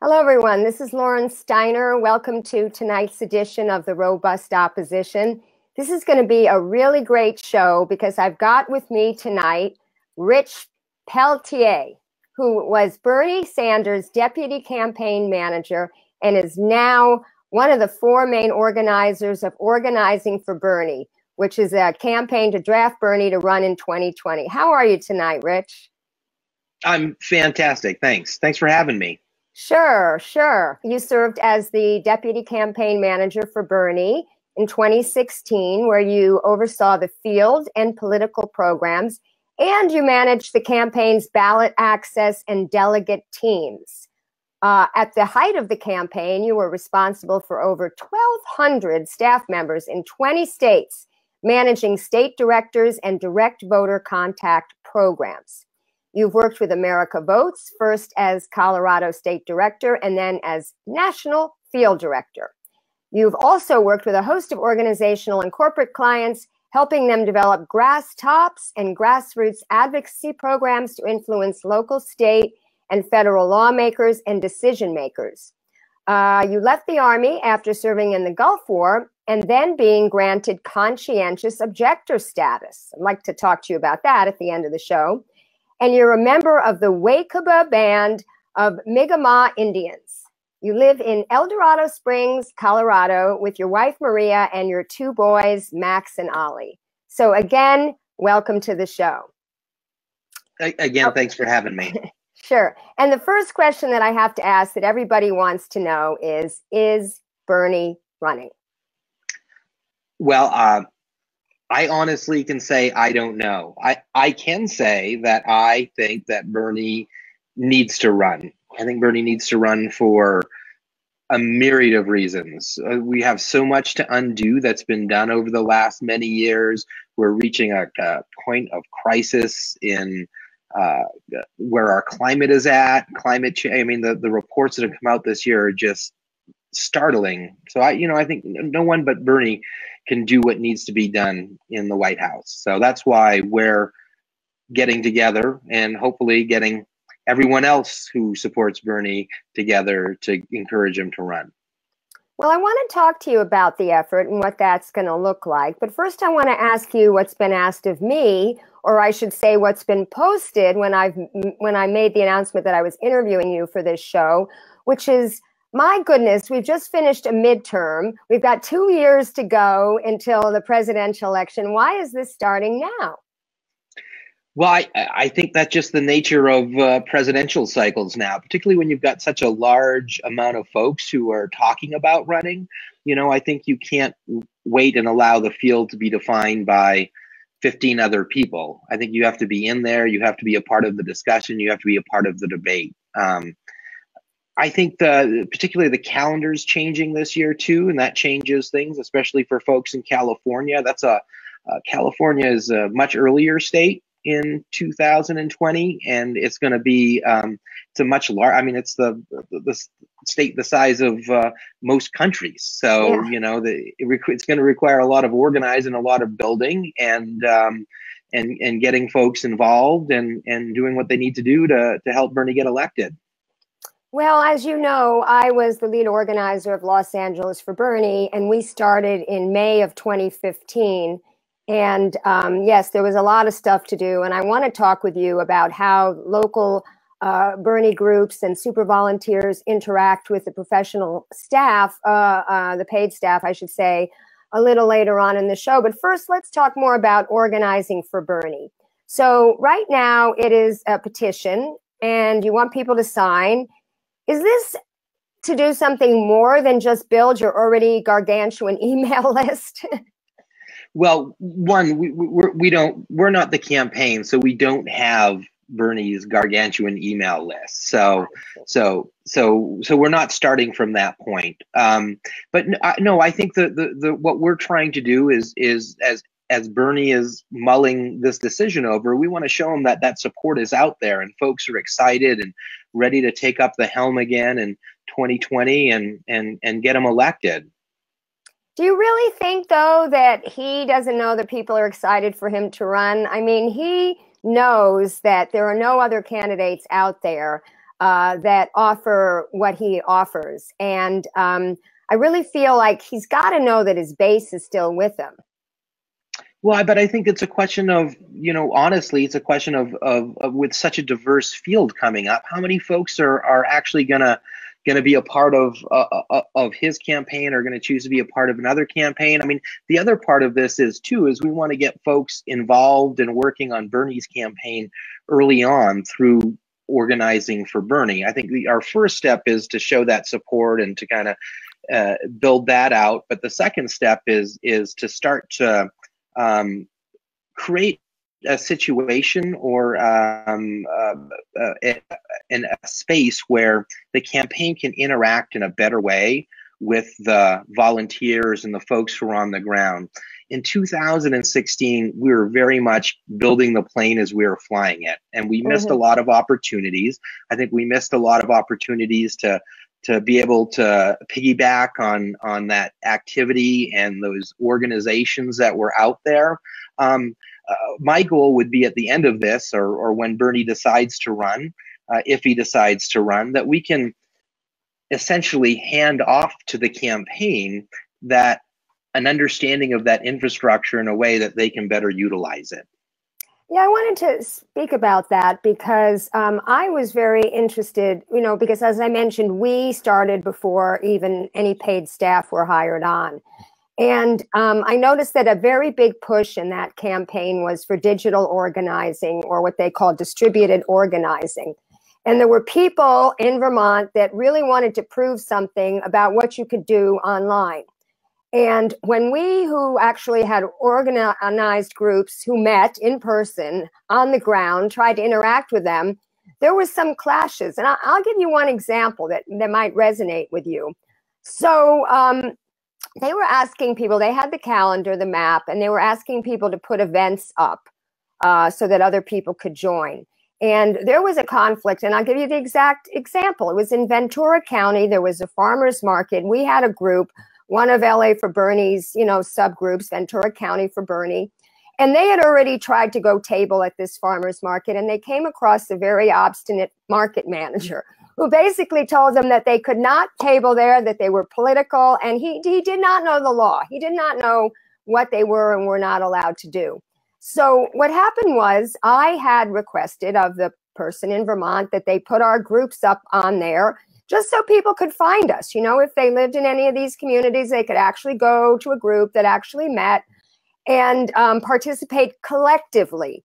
Hello, everyone. This is Lauren Steiner. Welcome to tonight's edition of the Robust Opposition. This is going to be a really great show because I've got with me tonight Rich Pelletier, who was Bernie Sanders' deputy campaign manager and is now one of the four main organizers of Organizing for Bernie, which is a campaign to draft Bernie to run in 2020. How are you tonight, Rich? I'm fantastic. Thanks. Thanks for having me. Sure. You served as the deputy campaign manager for Bernie in 2016, where you oversaw the field and political programs, and you managed the campaign's ballot access and delegate teams. At the height of the campaign, you were responsible for over 1,200 staff members in 20 states, managing state directors and direct voter contact programs. You've worked with America Votes, first as Colorado State Director and then as National Field Director. You've also worked with a host of organizational and corporate clients, helping them develop grass tops and grassroots advocacy programs to influence local, state, and federal lawmakers and decision makers. You left the Army after serving in the Gulf War and then being granted conscientious objector status. I'd like to talk to you about that at the end of the show. And you're a member of the Wakaba Band of Mi'kmaq Indians. You live in El Dorado Springs, Colorado, with your wife, Maria, and your two boys, Max and Ollie. So again, welcome to the show. Again, thanks for having me. Sure. And the first question that I have to ask that everybody wants to know is Bernie running? Well, I honestly can say I don't know. I can say that I think that Bernie needs to run. I think Bernie needs to run for a myriad of reasons. We have so much to undo that's been done over the last many years. We're reaching a point of crisis in where our climate is at. Climate change. I mean, the reports that have come out this year are just startling. So I think no one but Bernie can do what needs to be done in the White House. So that's why we're getting together and hopefully getting everyone else who supports Bernie together to encourage him to run. Well, I want to talk to you about the effort and what that's going to look like. But first, I want to ask you what's been asked of me, or I should say what's been posted when I made the announcement that I was interviewing you for this show, which is, my goodness, we've just finished a midterm. We've got 2 years to go until the presidential election. Why is this starting now? Well, I think that's just the nature of presidential cycles now, particularly when you've got such a large amount of folks who are talking about running. I think you can't wait and allow the field to be defined by 15 other people. I think you have to be in there. You have to be a part of the discussion. You have to be a part of the debate. I think particularly the calendar's changing this year too, and that changes things, especially for folks in California. California is a much earlier state in 2020, and it's going to be it's a much larger. I mean, it's the state the size of most countries. So yeah. It's going to require a lot of organizing, a lot of building, and getting folks involved and doing what they need to do to help Bernie get elected. Well, as you know, I was the lead organizer of Los Angeles for Bernie, and we started in May of 2015. And yes, there was a lot of stuff to do. And I want to talk with you about how local Bernie groups and super volunteers interact with the professional staff, the paid staff, I should say, a little later on in the show. But first, let's talk more about Organizing for Bernie. So right now, it is a petition, and you want people to sign. Is this to do something more than just build your already gargantuan email list? Well, one, we're not the campaign, so we don't have Bernie's gargantuan email list. So we're not starting from that point. But no, I think the what we're trying to do is as Bernie is mulling this decision over, we want to show him that support is out there and folks are excited and ready to take up the helm again in 2020 and get him elected. Do you really think, though, that he doesn't know that people are excited for him to run? I mean, he knows that there are no other candidates out there. that offer what he offers. And I really feel like he's got to know that his base is still with him. Well, but I think it's a question of, honestly, it's a question of with such a diverse field coming up, how many folks are actually gonna be a part of his campaign, or going to choose to be a part of another campaign. I mean, the other part of this is we want to get folks involved in working on Bernie's campaign early on through organizing for Bernie. I think our first step is to show that support and to kind of build that out. But the second step is to start to create a situation or in a space where the campaign can interact in a better way with the volunteers and the folks who are on the ground. In 2016, we were very much building the plane as we were flying it, and we missed a lot of opportunities. I think we missed a lot of opportunities to be able to piggyback on that activity and those organizations that were out there. My goal would be at the end of this, or when Bernie decides to run, if he decides to run, that we can essentially hand off to the campaign that an understanding of that infrastructure in a way that they can better utilize it. Yeah, I wanted to speak about that because I was very interested, because as I mentioned, we started before even any paid staff were hired on. And I noticed that a very big push in that campaign was for digital organizing, or what they call distributed organizing. And there were people in Vermont that really wanted to prove something about what you could do online. And when we who actually had organized groups who met in person on the ground tried to interact with them, there was some clashes. And I'll give you one example that might resonate with you. So they were asking people, they had the calendar, the map, and they were asking people to put events up so that other people could join. And there was a conflict, and I'll give you the exact example. It was in Ventura County. There was a farmer's market. We had a group, one of LA for Bernie's, subgroups, Ventura County for Bernie. And they had already tried to go table at this farmer's market, and they came across a very obstinate market manager who basically told them that they could not table there, that they were political, and he did not know the law. He did not know what they were and were not allowed to do. So what happened was I had requested of the person in Vermont that they put our groups up on there just so people could find us. If they lived in any of these communities, they could actually go to a group that actually met and participate collectively.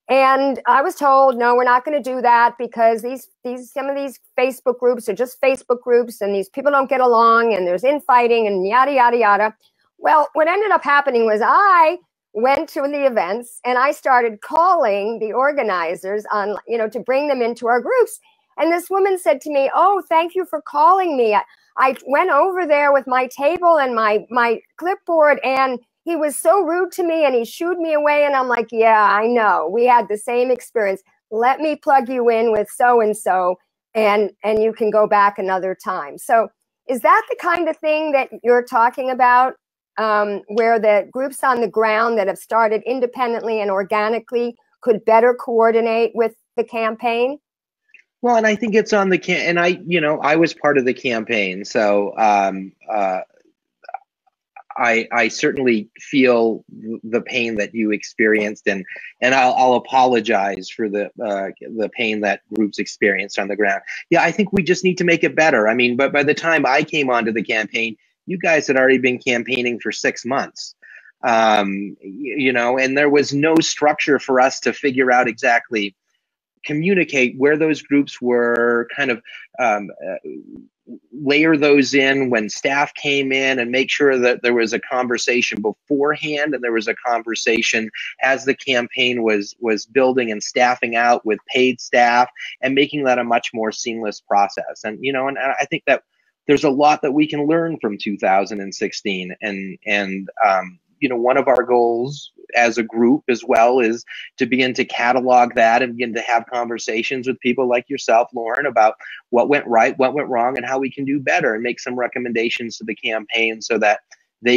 And I was told, no, we're not going to do that because some of these Facebook groups are just Facebook groups, and these people don't get along, and there's infighting and yada, yada, yada. Well, what ended up happening was I went to the events and I started calling the organizers on, to bring them into our groups. And this woman said to me, oh, thank you for calling me. I went over there with my table and my clipboard, and he was so rude to me and he shooed me away. And I'm like, yeah, I know. We had the same experience. Let me plug you in with so-and-so and you can go back another time. So is that the kind of thing that you're talking about, where the groups on the ground that have started independently and organically could better coordinate with the campaign? Well, and I think it's on the and I was part of the campaign, so I certainly feel the pain that you experienced, and I'll apologize for the pain that groups experienced on the ground. Yeah, I think we just need to make it better. I mean, but by the time I came onto the campaign, you guys had already been campaigning for 6 months, and there was no structure for us to figure out exactly communicate where those groups were, kind of layer those in when staff came in, and make sure that there was a conversation beforehand and there was a conversation as the campaign was building and staffing out with paid staff, and making that a much more seamless process. And and I think that there's a lot that we can learn from 2016, and one of our goals as a group as well is to begin to catalog that and begin to have conversations with people like yourself, Lauren, about what went right, what went wrong, and how we can do better, and make some recommendations to the campaign so that there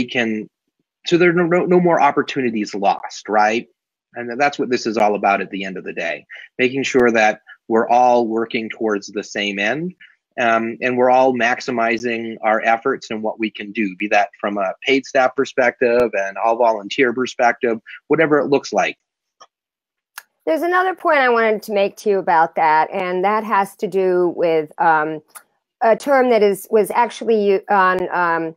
are no more opportunities lost, right? And that's what this is all about at the end of the day, making sure that we're all working towards the same end. And we're all maximizing our efforts and what we can do, be that from a paid staff perspective and all volunteer perspective, whatever it looks like. There's another point I wanted to make to you about that, and that has to do with a term that was actually on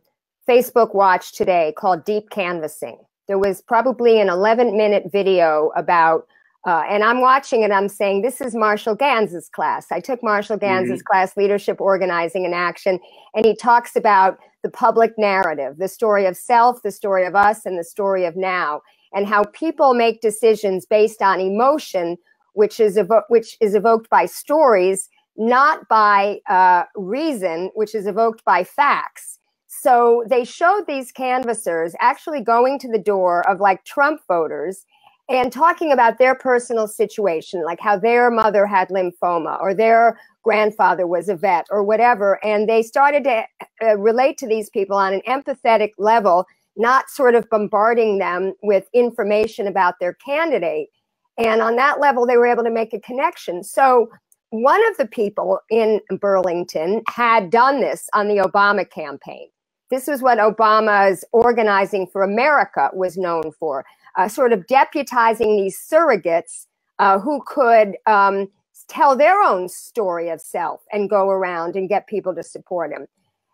Facebook Watch today called deep canvassing. There was probably an 11-minute video about, and I'm watching it, I'm saying, this is Marshall Ganz's class. I took Marshall Ganz's class, Leadership, Organizing, and Action, and he talks about the public narrative, the story of self, the story of us, and the story of now, and how people make decisions based on emotion, which is evoked by stories, not by reason, which is evoked by facts. So they showed these canvassers actually going to the door of like Trump voters and talking about their personal situation, like how their mother had lymphoma or their grandfather was a vet or whatever. And they started to relate to these people on an empathetic level, not sort of bombarding them with information about their candidate. And on that level, they were able to make a connection. So one of the people in Burlington had done this on the Obama campaign. This was what Obama's Organizing for America was known for, sort of deputizing these surrogates who could tell their own story of self and go around and get people to support him.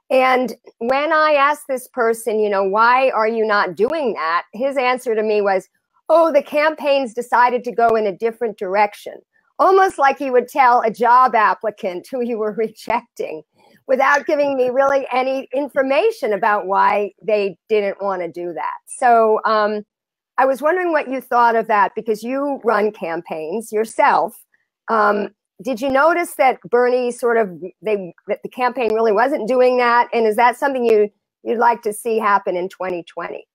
And when I asked this person, you know, why are you not doing that? His answer to me was, oh, the campaigns decided to go in a different direction. Almost like you would tell a job applicant who you were rejecting, without giving me really any information about why they didn't want to do that. So I was wondering what you thought of that, because you run campaigns yourself. Did you notice that Bernie that the campaign really wasn't doing that? And is that something you'd like to see happen in 2020?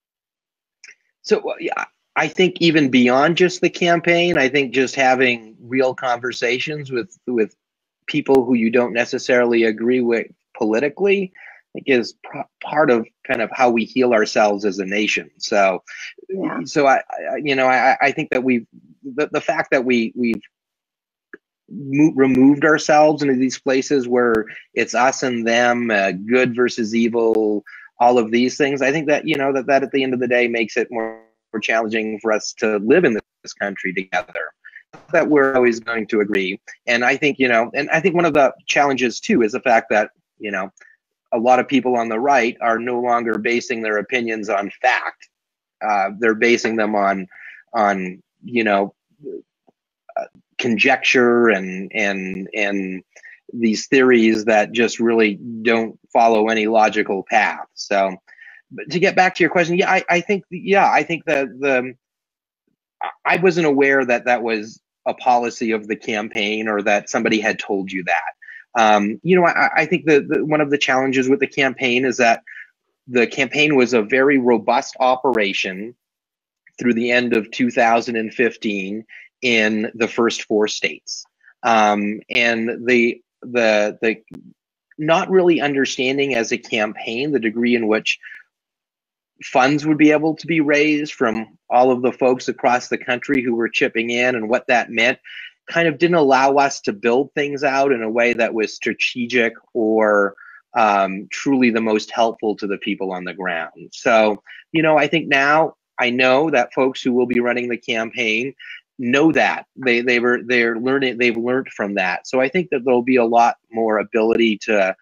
So yeah, I think even beyond just the campaign, I think just having real conversations with people who you don't necessarily agree with politically, I think is part of kind of how we heal ourselves as a nation. So, yeah. So I think that the fact that we've removed ourselves into these places where it's us and them, good versus evil, all of these things, I think that, that at the end of the day makes it more challenging for us to live in this country together. That we're always going to agree. And I think, and I think one of the challenges too is the fact that, a lot of people on the right are no longer basing their opinions on fact. They're basing them on conjecture and these theories that just really don't follow any logical path. So, but to get back to your question, I think that I wasn't aware that that was a policy of the campaign or that somebody had told you that. I think that one of the challenges with the campaign is that the campaign was a very robust operation through the end of 2015 in the first 4 states. And the not really understanding as a campaign the degree in which funds would be able to be raised from all of the folks across the country who were chipping in and what that meant kind of didn't allow us to build things out in a way that was strategic or truly the most helpful to the people on the ground. So, I think now I know that folks who will be running the campaign know that they've learned from that. So I think that there'll be a lot more ability to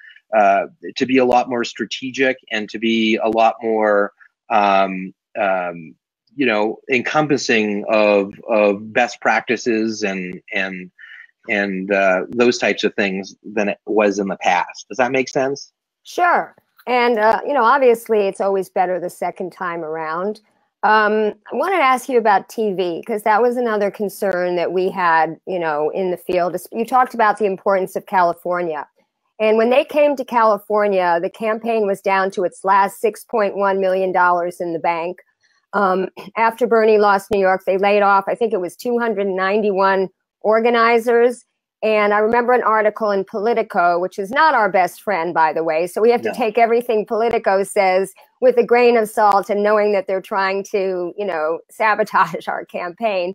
be a lot more strategic and to be a lot more encompassing of best practices and those types of things than it was in the past. Does that make sense? Sure. And, obviously it's always better the second time around. I wanted to ask you about TV, because that was another concern that we had, in the field. You talked about the importance of California. And when they came to California, the campaign was down to its last $6.1 million in the bank. After Bernie lost New York, they laid off, I think it was 291 organizers. And I remember an article in Politico, which is not our best friend, by the way. So we have to take everything Politico says with a grain of salt, and knowing that they're trying to, sabotage our campaign.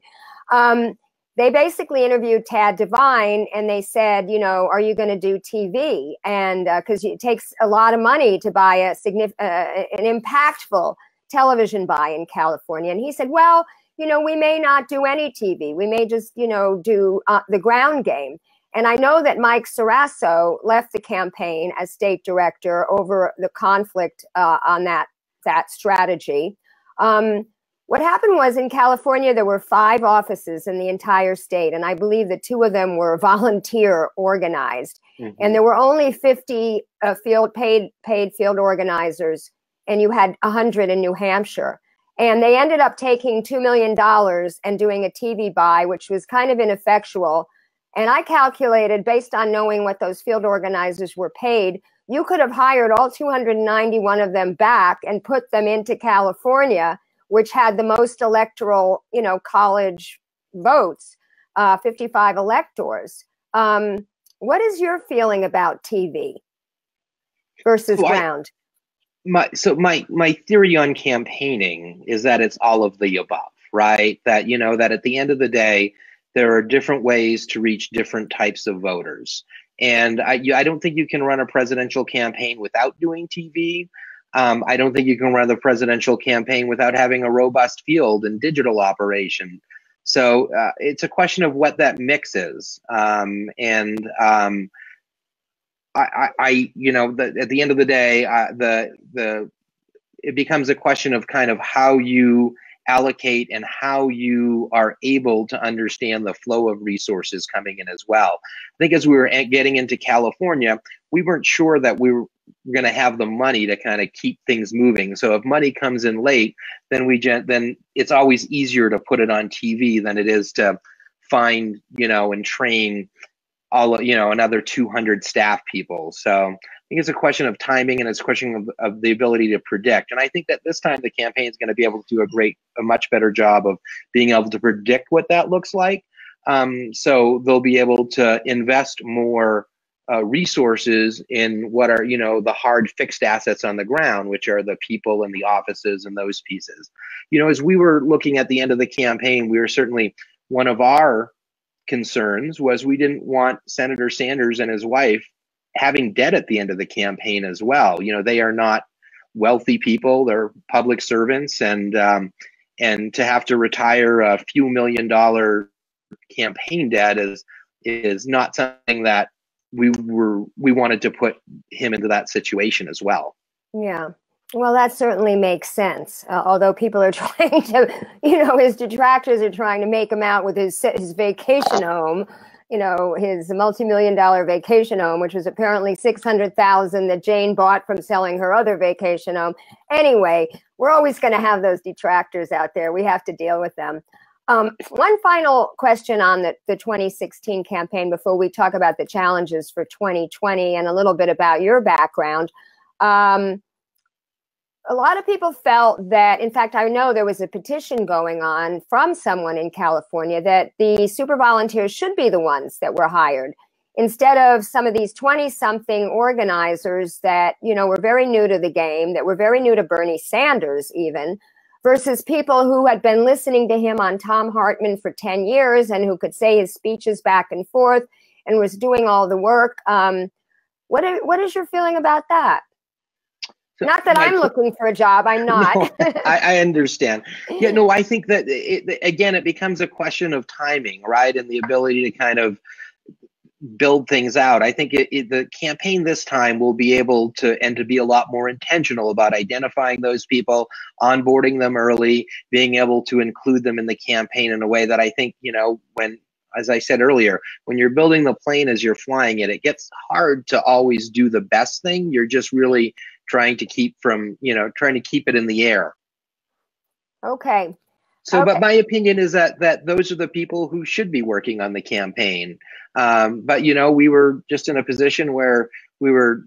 they basically interviewed Tad Devine, and they said, you know, are you going to do TV? And because it takes a lot of money to buy an impactful television buy in California. And he said, well, you know, we may not do any TV. We may just, you know, do the ground game. And I know that Mike Sarasso left the campaign as state director over the conflict on that strategy. What happened was, in California, there were 5 offices in the entire state, and I believe that 2 of them were volunteer organized. Mm-hmm. And there were only 50 paid field organizers, and you had 100 in New Hampshire. And they ended up taking $2 million and doing a TV buy, which was kind of ineffectual. And I calculated, based on knowing what those field organizers were paid, you could have hired all 291 of them back and put them into California, which had the most electoral, you know, college votes, 55 electors. What is your feeling about TV versus ground? My theory on campaigning is that it's all of the above, right? That, you know, that at the end of the day, there are different ways to reach different types of voters. And I don't think you can run a presidential campaign without doing TV. I don't think you can run the presidential campaign without having a robust field and digital operation. So it's a question of what that mix is. You know, at the end of the day, it becomes a question of kind of how you allocate and how you are able to understand the flow of resources coming in as well. I think as we were getting into California, we weren't sure that we were going to have the money to kind of keep things moving. So if money comes in late, then it's always easier to put it on TV than it is to find, you know, and train another 200 staff people. So I think it's a question of timing, and it's a question of the ability to predict. And I think that this time the campaign is going to be able to do a much better job of being able to predict what that looks like. So they'll be able to invest more resources in what are, you know, the hard fixed assets on the ground, which are the people and the offices and those pieces. You know, as we were looking at the end of the campaign, we were certainly, one of our concerns was we didn't want Senator Sanders and his wife having debt at the end of the campaign as well. You know, they are not wealthy people; they're public servants, and to have to retire a few $1 million campaign debt is not something that we wanted to put him into that situation as well. Yeah. Well, that certainly makes sense. Although people are trying to, you know, his detractors are trying to make him out with his vacation home, you know, his multi-million-dollar vacation home, which was apparently $600,000 that Jane bought from selling her other vacation home. Anyway, we're always going to have those detractors out there. We have to deal with them. One final question on the 2016 campaign before we talk about the challenges for 2020 and a little bit about your background. A lot of people felt that, in fact, I know there was a petition going on from someone in California that the super volunteers should be the ones that were hired instead of some of these 20-something organizers that, you know, were very new to the game, that were very new to Bernie Sanders even, versus people who had been listening to him on Thom Hartmann for 10 years and who could say his speeches back and forth and was doing all the work. What is your feeling about that? Not that I'm looking for a job. I'm not. No, I understand. Yeah, no, I think that, it becomes a question of timing, right? And the ability to kind of build things out. I think the campaign this time will be able to be a lot more intentional about identifying those people, onboarding them early, being able to include them in the campaign in a way that I think, you know, as I said earlier, when you're building the plane as you're flying it, it gets hard to always do the best thing. You're just really trying to keep it in the air. Okay. So, But my opinion is that those are the people who should be working on the campaign. But, you know, we were just in a position where we were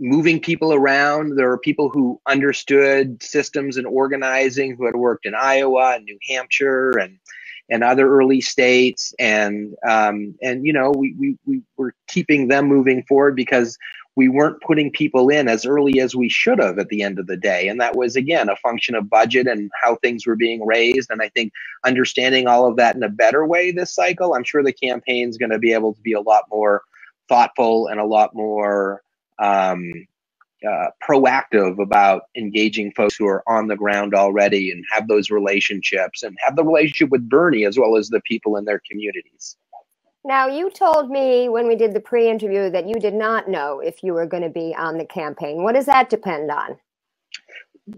moving people around. There were people who understood systems and organizing, who had worked in Iowa and New Hampshire, and other early states, and you know, we were keeping them moving forward because we weren't putting people in as early as we should have at the end of the day. And that was, again, a function of budget and how things were being raised. And I think understanding all of that in a better way this cycle, I'm sure the campaign's going to be able to be a lot more thoughtful and a lot more proactive about engaging folks who are on the ground already and have those relationships and have the relationship with Bernie as well as the people in their communities. Now, you told me when we did the pre-interview that you did not know if you were going to be on the campaign. What does that depend on?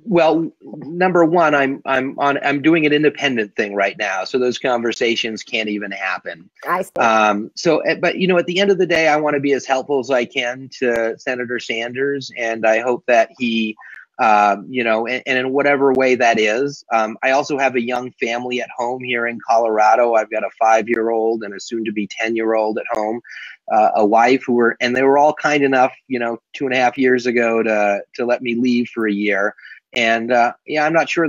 Well, number one, I'm doing an independent thing right now, so those conversations can't even happen. I see. But you know, at the end of the day, I want to be as helpful as I can to Senator Sanders, and I hope that he, you know, and in whatever way that is. I also have a young family at home here in Colorado. I've got a 5-year-old and a soon-to-be 10-year-old at home. A wife and they were all kind enough, you know, 2.5 years ago to let me leave for a year. And yeah, I'm not sure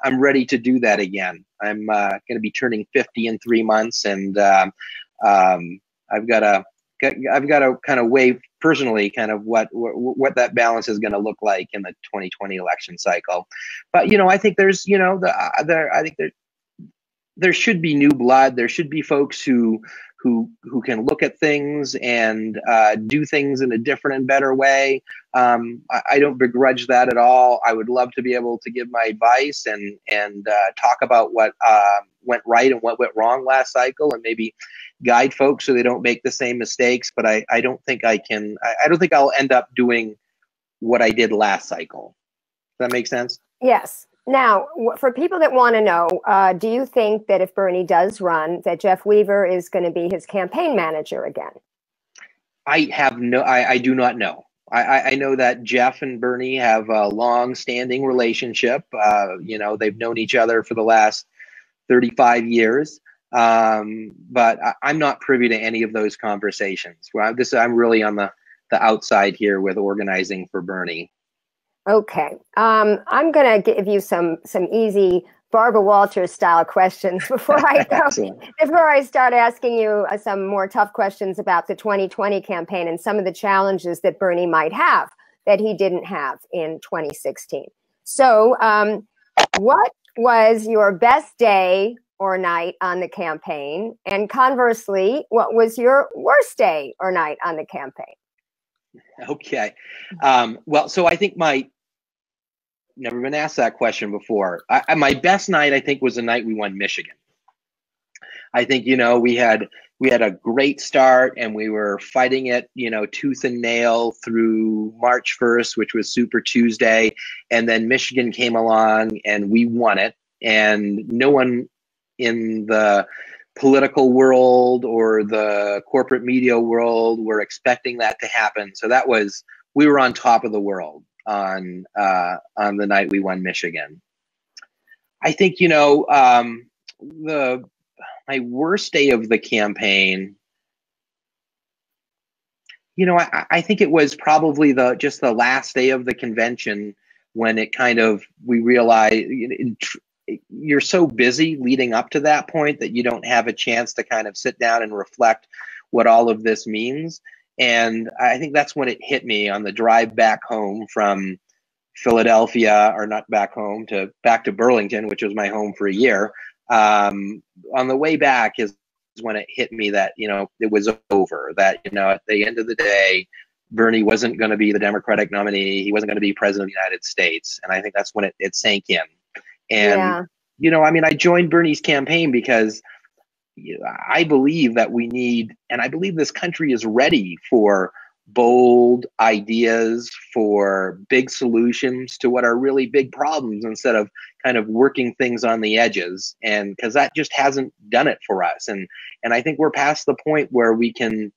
I'm ready to do that again. I'm going to be turning 50 in 3 months, and I've got to kind of weigh personally kind of what that balance is going to look like in the 2020 election cycle. But you know, I think there's, you know, I think there should be new blood. There should be folks who can look at things and do things in a different and better way. I don't begrudge that at all. I would love to be able to give my advice and talk about what went right and what went wrong last cycle, and maybe guide folks so they don't make the same mistakes. But I don't think I can. I don't think I'll end up doing what I did last cycle. Does that make sense? Yes. Now, for people that want to know, do you think that if Bernie does run, that Jeff Weaver is going to be his campaign manager again? I do not know. I know that Jeff and Bernie have a long-standing relationship. You know, they've known each other for the last 35 years. But I'm not privy to any of those conversations. I'm really on the outside here with organizing for Bernie. Okay. I'm going to give you some easy Barbara Walters style questions before I go, before I start asking you some more tough questions about the 2020 campaign and some of the challenges that Bernie might have that he didn't have in 2016. So what was your best day or night on the campaign? And conversely, what was your worst day or night on the campaign? Okay. Well, so I think never been asked that question before. My best night, I think, was the night we won Michigan. I think, you know, we had a great start and we were fighting it, you know, tooth and nail through March 1st, which was Super Tuesday. And then Michigan came along and we won it. And no one in the political world or the corporate media world were expecting that to happen. So we were on top of the world on the night we won Michigan. I think, you know, my worst day of the campaign, you know, I think it was probably just the last day of the convention when we realized you're so busy leading up to that point that you don't have a chance to kind of sit down and reflect what all of this means. And I think that's when it hit me on the drive back home from Philadelphia, or not back home, back to Burlington, which was my home for a year. On the way back is when it hit me that, you know, it was over, that, you know, at the end of the day, Bernie wasn't going to be the Democratic nominee. He wasn't going to be president of the United States. And I think that's when it sank in. And, you know, I mean, I joined Bernie's campaign because I believe that we need, and I believe this country is ready for bold ideas, for big solutions to what are really big problems, instead of kind of working things on the edges. And because that just hasn't done it for us. And I think we're past the point where we can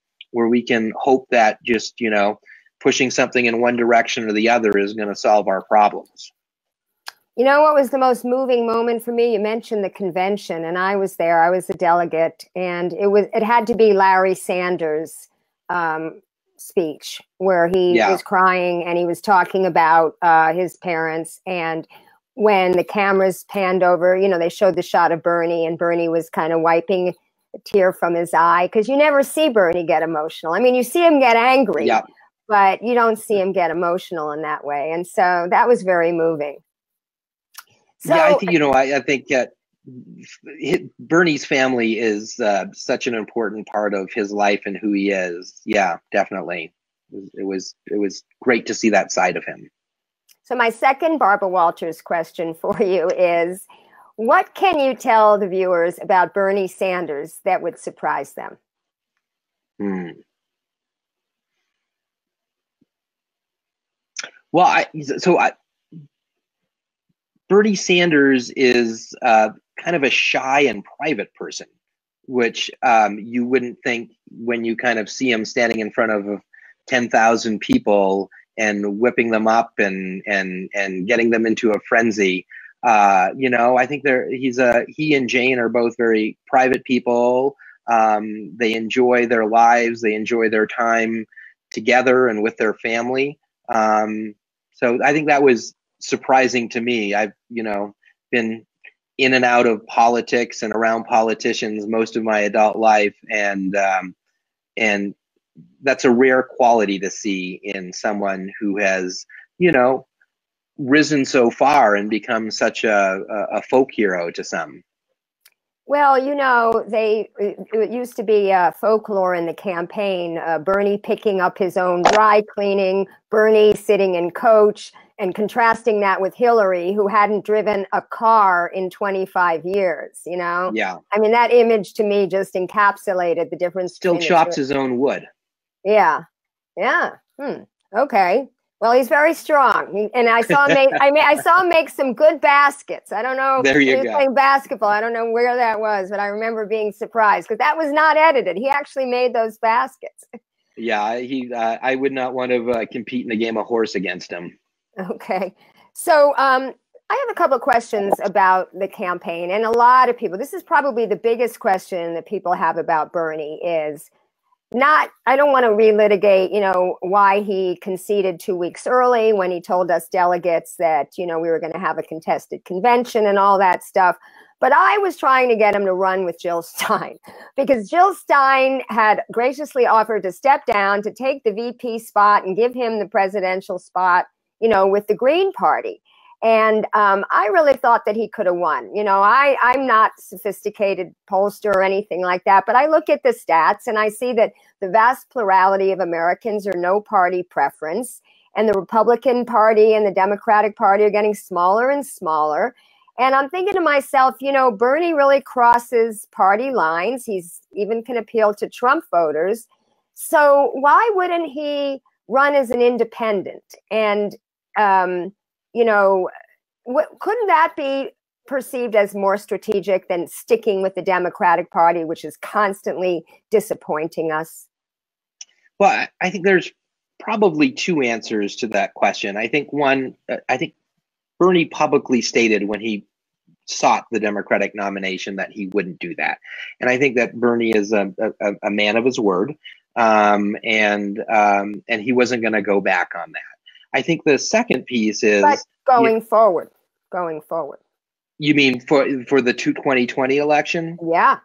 hope that just, you know, pushing something in one direction or the other is going to solve our problems. You know what was the most moving moment for me? You mentioned the convention, and I was there. I was a delegate, and it had to be Larry Sanders' speech where he was crying and he was talking about his parents. And when the cameras panned over, you know, they showed the shot of Bernie, and Bernie was kind of wiping a tear from his eye, because you never see Bernie get emotional. I mean, you see him get angry, Yeah. but you don't see him get emotional in that way. And so that was very moving. So, yeah, I think, you know, I think Bernie's family is such an important part of his life and who he is. Yeah, definitely. It was great to see that side of him. So my second Barbara Walters question for you is, what can you tell the viewers about Bernie Sanders that would surprise them? Well, Bernie Sanders is kind of a shy and private person, which you wouldn't think when you kind of see him standing in front of 10,000 people and whipping them up and getting them into a frenzy. You know, I think he and Jane are both very private people. They enjoy their lives. They enjoy their time together and with their family. So I think that was surprising to me. I've, you know, been in and out of politics and around politicians most of my adult life, and that's a rare quality to see in someone who has, you know, risen so far and become such a folk hero to some. Well, you know, it used to be folklore in the campaign, Bernie picking up his own dry cleaning, Bernie sitting in coach, and contrasting that with Hillary, who hadn't driven a car in 25 years, you know? Yeah. I mean, that image to me just encapsulated the difference. Still chops his own wood. Yeah. Yeah. Okay. Well, he's very strong, and I saw him make some good baskets. I don't know. There you he was go. Playing basketball. I don't know where that was, but I remember being surprised because that was not edited. He actually made those baskets. Yeah, I would not want to compete in a game of horse against him. Okay, so I have a couple of questions about the campaign, and a lot of people. This is probably the biggest question that people have about Bernie is. I don't want to relitigate, you know, why he conceded 2 weeks early when he told us delegates that, you know, we were going to have a contested convention and all that stuff. But I was trying to get him to run with Jill Stein, because Jill Stein had graciously offered to step down to take the VP spot and give him the presidential spot, you know, with the Green Party. And I really thought that he could have won. You know, I'm not a sophisticated pollster or anything like that, but I look at the stats and I see that the vast plurality of Americans are no party preference, and the Republican Party and the Democratic Party are getting smaller and smaller. And I'm thinking to myself, you know, Bernie really crosses party lines. He's even can appeal to Trump voters. So why wouldn't he run as an independent? And you know, couldn't that be perceived as more strategic than sticking with the Democratic Party, which is constantly disappointing us? Well, I think there's probably two answers to that question. I think I think Bernie publicly stated when he sought the Democratic nomination that he wouldn't do that. And I think that Bernie is a man of his word, and he wasn't going to go back on that. I think the second piece is going forward. You mean for the 2020 election? Yeah.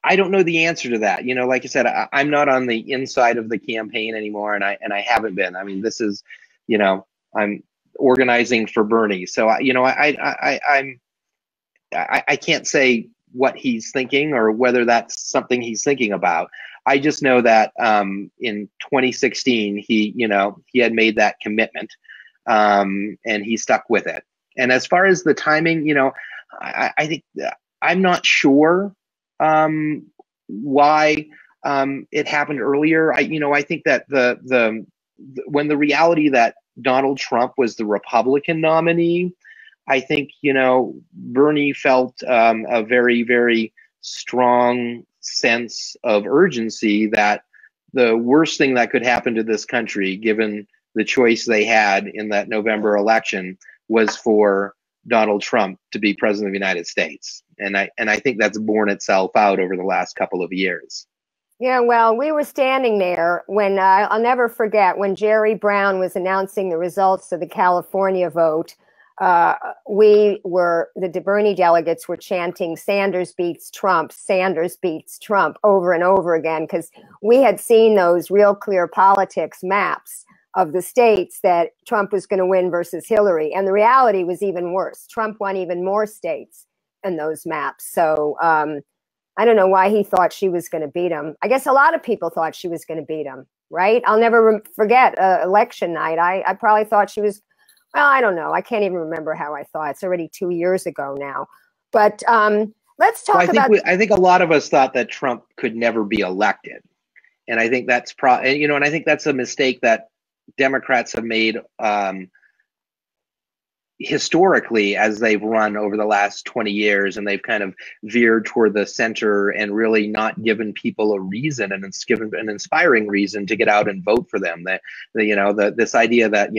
I don't know the answer to that. You know, like I said, I'm not on the inside of the campaign anymore, and I haven't been. I mean, this is, you know, I'm organizing for Bernie, so you know, I can't say what he's thinking or whether that's something he's thinking about. I just know that in 2016 he had made that commitment, and he stuck with it. And as far as the timing, you know, I think I'm not sure why it happened earlier. I think that when the reality that Donald Trump was the Republican nominee, I think, you know, Bernie felt a very, very strong sense of urgency that the worst thing that could happen to this country, given the choice they had in that November election, was for Donald Trump to be president of the United States. And I think that's borne itself out over the last couple of years. Yeah, well, we were standing there when I'll never forget when Jerry Brown was announcing the results of the California vote. the Bernie delegates were chanting Sanders beats Trump over and over again, because we had seen those Real Clear Politics maps of the states that Trump was going to win versus Hillary. And the reality was even worse. Trump won even more states in those maps. So I don't know why he thought she was going to beat him. I guess a lot of people thought she was going to beat him, right? I'll never forget election night. I probably thought she was, well, I don't know. I can't even remember how I thought. It's already 2 years ago now. But let's talk about... I think a lot of us thought that Trump could never be elected. And I think that's and I think that's a mistake that Democrats have made historically as they've run over the last 20 years, and they've kind of veered toward the center and really not given people a reason, and it's given an inspiring reason to get out and vote for them. This idea that,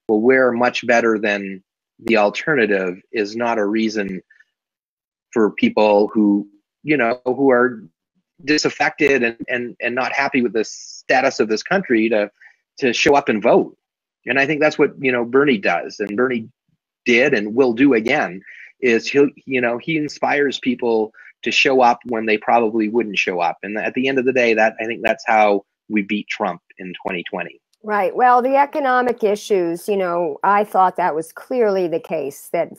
well, we're much better than the alternative is not a reason for people who are disaffected and not happy with the status of this country to show up and vote. And I think that's what, Bernie does, and Bernie did and will do again, is he inspires people to show up when they probably wouldn't show up. And at the end of the day, I think that's how we beat Trump in 2020. Right. Well, the economic issues, I thought that was clearly the case, that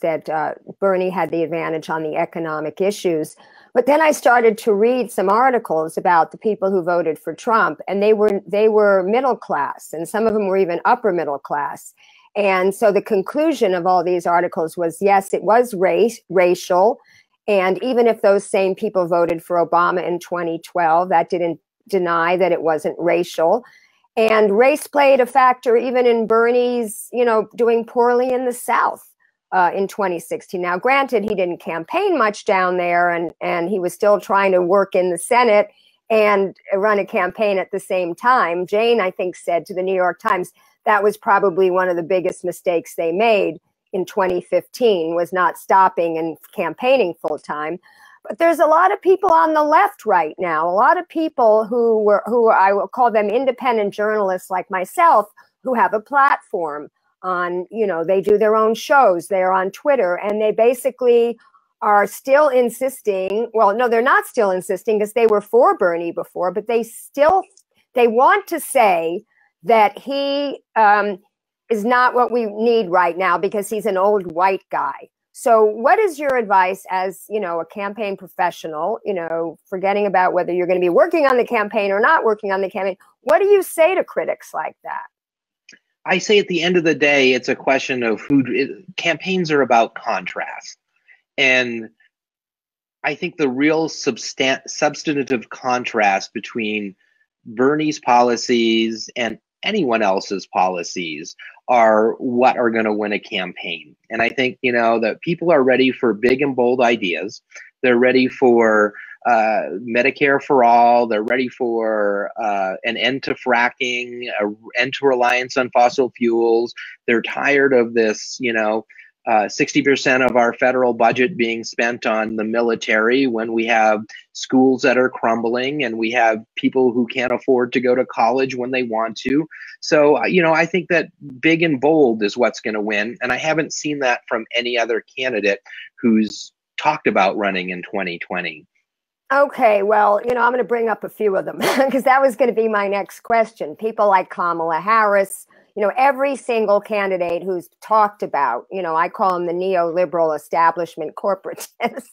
Bernie had the advantage on the economic issues. But then I started to read some articles about the people who voted for Trump, and they were middle class, and some of them were even upper middle class. And so the conclusion of all these articles was, yes, it was racial. And even if those same people voted for Obama in 2012, that didn't deny that it wasn't racial. And race played a factor even in Bernie's, doing poorly in the South in 2016. Now, granted, he didn't campaign much down there, and he was still trying to work in the Senate and run a campaign at the same time. Jane, I think, said to the New York Times that was probably one of the biggest mistakes they made in 2015, was not stopping and campaigning full time. But there's a lot of people on the left right now, a lot of people who I will call them independent journalists like myself, who have a platform on, they do their own shows, they're on Twitter, and they basically are still insisting, well, no, they're not still insisting, because they were for Bernie before, but they want to say that he is not what we need right now because he's an old white guy. So what is your advice as, a campaign professional, forgetting about whether you're going to be working on the campaign or not working on the campaign? What do you say to critics like that? I say at the end of the day, it's a question of campaigns are about contrast. And I think the real substantive contrast between Bernie's policies and anyone else's policies are what are going to win a campaign. And I think, that people are ready for big and bold ideas. They're ready for Medicare for all. They're ready for an end to fracking, an end to reliance on fossil fuels. They're tired of this, 60% of our federal budget being spent on the military when we have schools that are crumbling and we have people who can't afford to go to college when they want to. So, I think that big and bold is what's going to win. And I haven't seen that from any other candidate who's talked about running in 2020. Okay, well, I'm going to bring up a few of them because that was going to be my next question. People like Kamala Harris, every single candidate who's talked about, I call them the neoliberal establishment corporatists.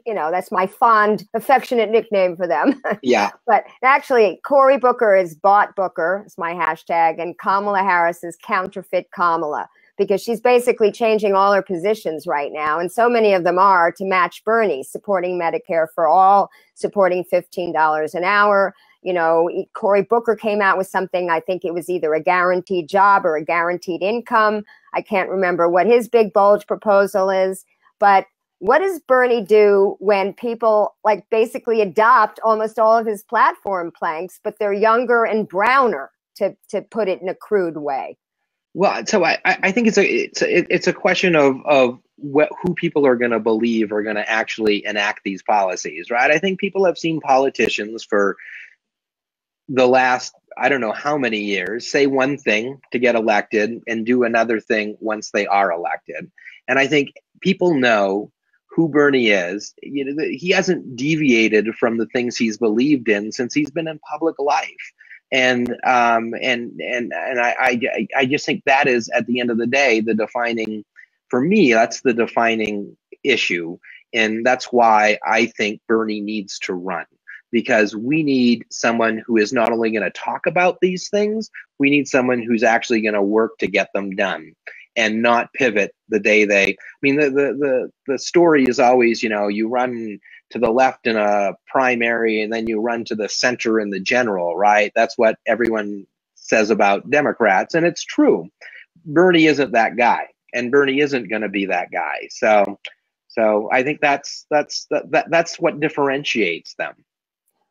That's my fond, affectionate nickname for them. Yeah. But actually, Cory Booker is bought Booker, is my hashtag, and Kamala Harris is counterfeit Kamala, because she's basically changing all her positions right now. And so many of them are to match Bernie, supporting Medicare for all, supporting $15 an hour. Cory Booker came out with something, I think it was either a guaranteed job or a guaranteed income. I can't remember what his big bulge proposal is. But what does Bernie do when people basically adopt almost all of his platform planks, but they're younger and browner, to put it in a crude way? Well, so I think it's a question of who people are going to believe are going to actually enact these policies, right? I think people have seen politicians for the last I don't know how many years, say one thing to get elected and do another thing once they are elected. And I think people know who Bernie is. You know, he hasn't deviated from the things he's believed in since he's been in public life. And I just think that is, at the end of the day, the defining, for me, that's the defining issue. And that's why I think Bernie needs to run, because we need someone who is not only going to talk about these things, we need someone who's actually going to work to get them done and not pivot the day they, I mean, the story is always, you know, you run to the left in a primary and then you run to the center in the general, right? That's what everyone says about Democrats. And it's true. Bernie isn't that guy, and Bernie isn't going to be that guy. So I think that's what differentiates them.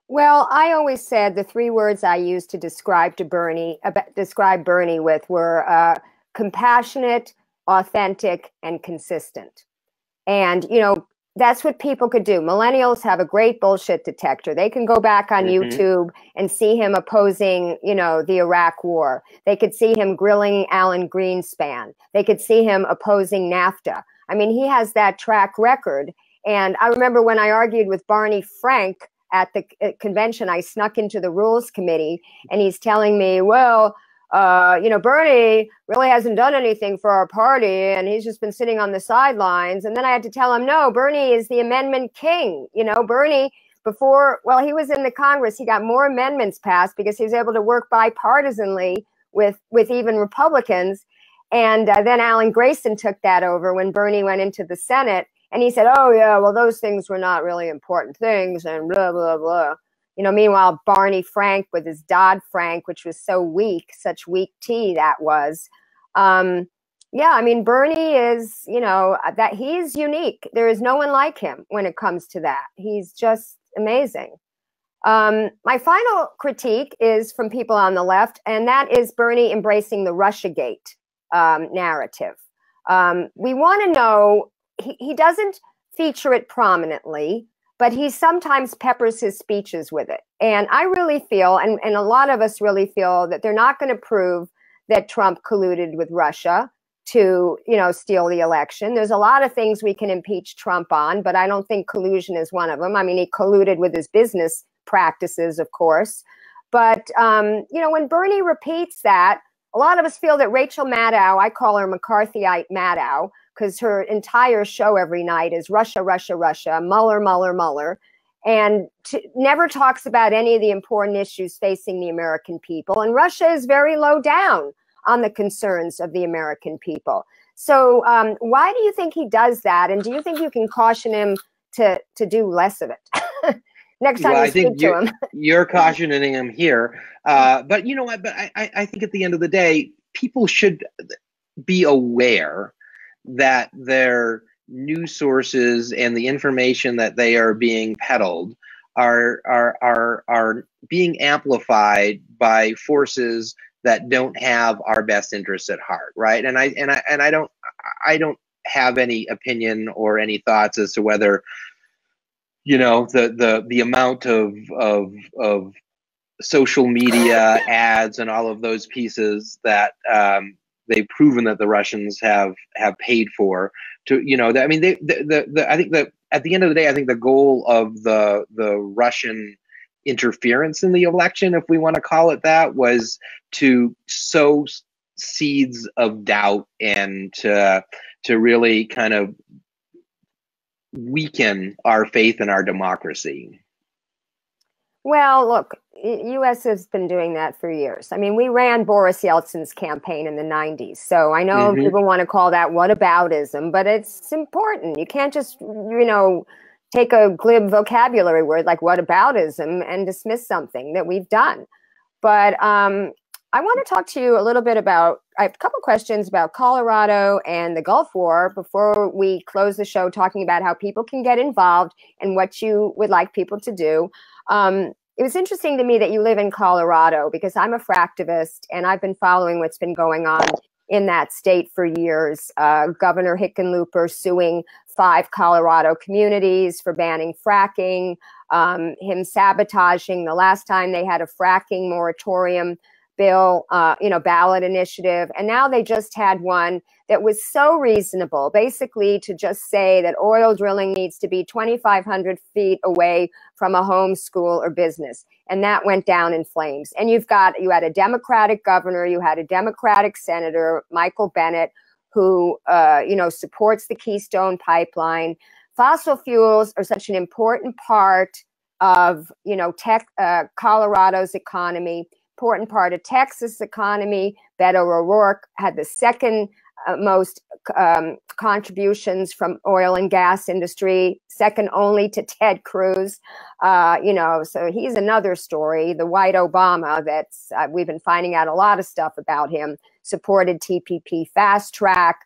Well, I always said the three words I used to describe Bernie with were compassionate, authentic, and consistent. And, you know, that's what people could do. Millennials have a great bullshit detector. They can go back on YouTube and see him opposing, you know, the Iraq war. They could see him grilling Alan Greenspan. They could see him opposing NAFTA. I mean, he has that track record. And I remember when I argued with Barney Frank at the convention, I snuck into the rules committee and he's telling me, well, you know, Bernie really hasn't done anything for our party and he's just been sitting on the sidelines. And then I had to tell him, no, Bernie is the amendment king. You know, Bernie, before, well, he was in the Congress, he got more amendments passed because he was able to work bipartisanly with even Republicans. And then Alan Grayson took that over when Bernie went into the Senate. And he said, oh, yeah, well, those things were not really important things and blah, blah, blah. You know, meanwhile, Barney Frank with his Dodd-Frank, which was so weak, such weak tea that was. Yeah, I mean, Bernie is, you know, that he's unique. There is no one like him when it comes to that. He's just amazing. My final critique is from people on the left, and that is Bernie embracing the Russiagate narrative. We want to know, he doesn't feature it prominently, but he sometimes peppers his speeches with it. And I really feel, and a lot of us really feel, that they're not going to prove that Trump colluded with Russia to, you know, steal the election. There's a lot of things we can impeach Trump on, but I don't think collusion is one of them. I mean, he colluded with his business practices, of course. But, you know, when Bernie repeats that, a lot of us feel that Rachel Maddow, I call her McCarthyite Maddow, because her entire show every night is Russia, Russia, Russia, Mueller, Mueller, Mueller, and never talks about any of the important issues facing the American people. And Russia is very low down on the concerns of the American people. So why do you think he does that? And do you think you can caution him to do less of it? Next time you speak to him. You're cautioning him here. But you know what? But I think at the end of the day, people should be aware that their news sources and the information that they are being peddled are being amplified by forces that don't have our best interests at heart, right? And I don't have any opinion or any thoughts as to whether, you know, the amount of social media ads and all of those pieces that they've proven that the Russians have paid for to, you know, I mean, I think that at the end of the day, I think the goal of the Russian interference in the election, if we want to call it that, was to sow seeds of doubt and to really kind of weaken our faith in our democracy. Well, look, U.S. has been doing that for years. I mean, we ran Boris Yeltsin's campaign in the 90s. So I know people want to call that whataboutism, but it's important. You can't just, you know, take a glib vocabulary word like whataboutism and dismiss something that we've done. But I want to talk to you a little bit about, I have a couple questions about Colorado and the Gulf War before we close the show, talking about how people can get involved and what you would like people to do. It was interesting to me that you live in Colorado because I'm a fractivist and I've been following what's been going on in that state for years. Governor Hickenlooper suing 5 Colorado communities for banning fracking. him sabotaging the last time they had a fracking moratorium bill, ballot initiative. And now they just had one that was so reasonable, basically to just say that oil drilling needs to be 2,500 feet away from a home, school, or business. And that went down in flames. And you had a Democratic governor, you had a Democratic senator, Michael Bennet, who, supports the Keystone Pipeline. Fossil fuels are such an important part of, Colorado's economy, important part of Texas economy. Beto O'Rourke had the second most contributions from oil and gas industry, second only to Ted Cruz. So he's another story. The white Obama that's we've been finding out a lot of stuff about him. Supported TPP fast track.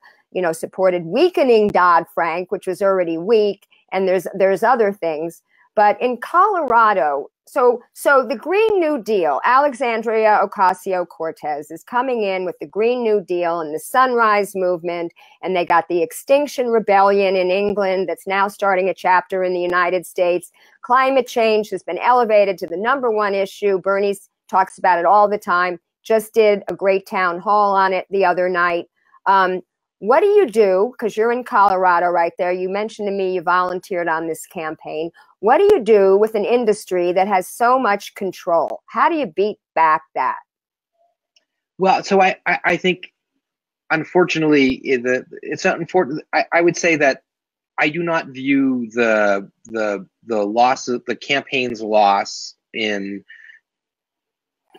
Supported weakening Dodd-Frank, which was already weak, and there's other things. But in Colorado, so the Green New Deal, Alexandria Ocasio-Cortez is coming in with the Green New Deal and the Sunrise Movement, and they got the Extinction Rebellion in England that's now starting a chapter in the United States. Climate change has been elevated to the #1 issue. Bernie talks about it all the time, just did a great town hall on it the other night. What do you do? Because you're in Colorado right there. You mentioned to me you volunteered on this campaign. What do you do with an industry that has so much control? How do you beat back that? Well, so I think, unfortunately, it's not unfortunate. I would say that I do not view the loss of the campaign's loss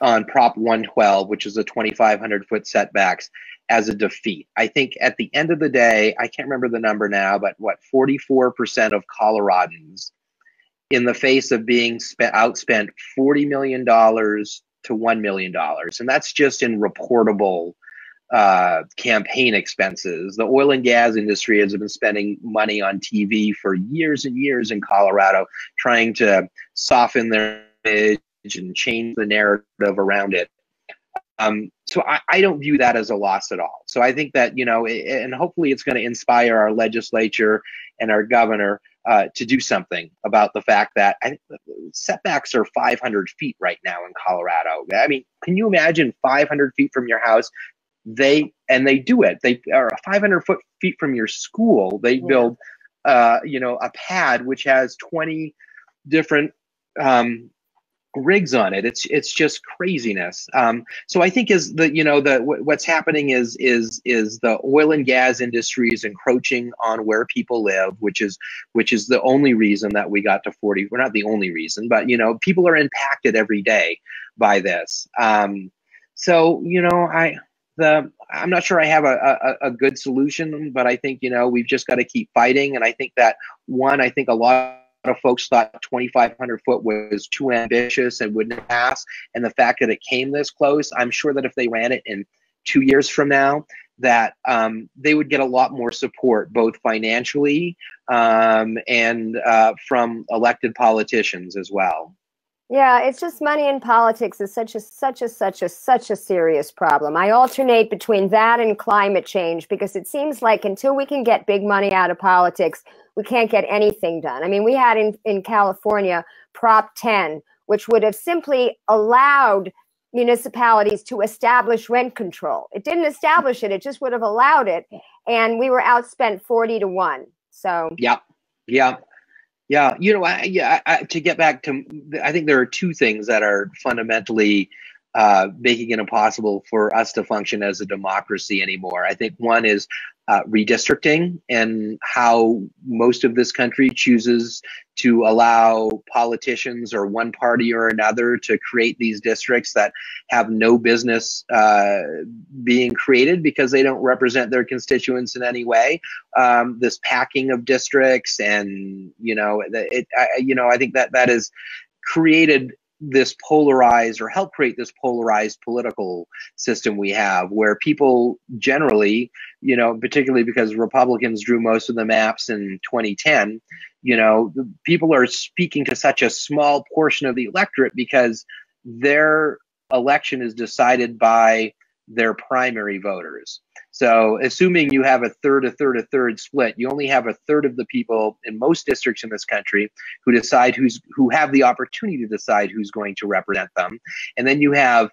on Prop 112, which is the 2,500-foot setbacks, as a defeat. I think at the end of the day, I can't remember the number now, but 44% of Coloradans, in the face of being outspent $40 million to $1 million, and that's just in reportable campaign expenses. The oil and gas industry has been spending money on TV for years and years in Colorado, trying to soften their image and change the narrative around it. So I don't view that as a loss at all. So I think that, and hopefully it's going to inspire our legislature and our governor to do something about the fact that setbacks are 500 feet right now in Colorado. I mean, can you imagine 500 feet from your house? They do it. They are 500 feet from your school. They build, a pad which has 20 different rigs on it. It's just craziness. So I think what's happening is the oil and gas industry is encroaching on where people live, which is the only reason that we got to 40. We're not the only reason, but people are impacted every day by this. So I'm not sure I have a good solution, but I think we've just got to keep fighting. And I think that I think a lot of folks thought 2,500 foot was too ambitious and wouldn't pass. And the fact that it came this close, I'm sure that if they ran it in 2 years from now, that they would get a lot more support, both financially and from elected politicians as well. Yeah, it's just money in politics is such a serious problem. I alternate between that and climate change because it seems like until we can get big money out of politics, we can't get anything done. I mean, we had in California Prop 10, which would have simply allowed municipalities to establish rent control. It didn't establish it; it just would have allowed it, and we were outspent 40-1. So yeah. To get back to, I think there are two things that are fundamentally making it impossible for us to function as a democracy anymore. I think one is redistricting and how most of this country chooses to allow politicians or one party or another to create these districts that have no business being created because they don't represent their constituents in any way. This packing of districts, and I think that has created this polarized, or help create this polarized political system we have, where people generally, particularly because Republicans drew most of the maps in 2010, people are speaking to such a small portion of the electorate because their election is decided by their primary voters. So assuming you have a third split, you only have a third of the people in most districts in this country who decide who have the opportunity to decide who's going to represent them. And then you have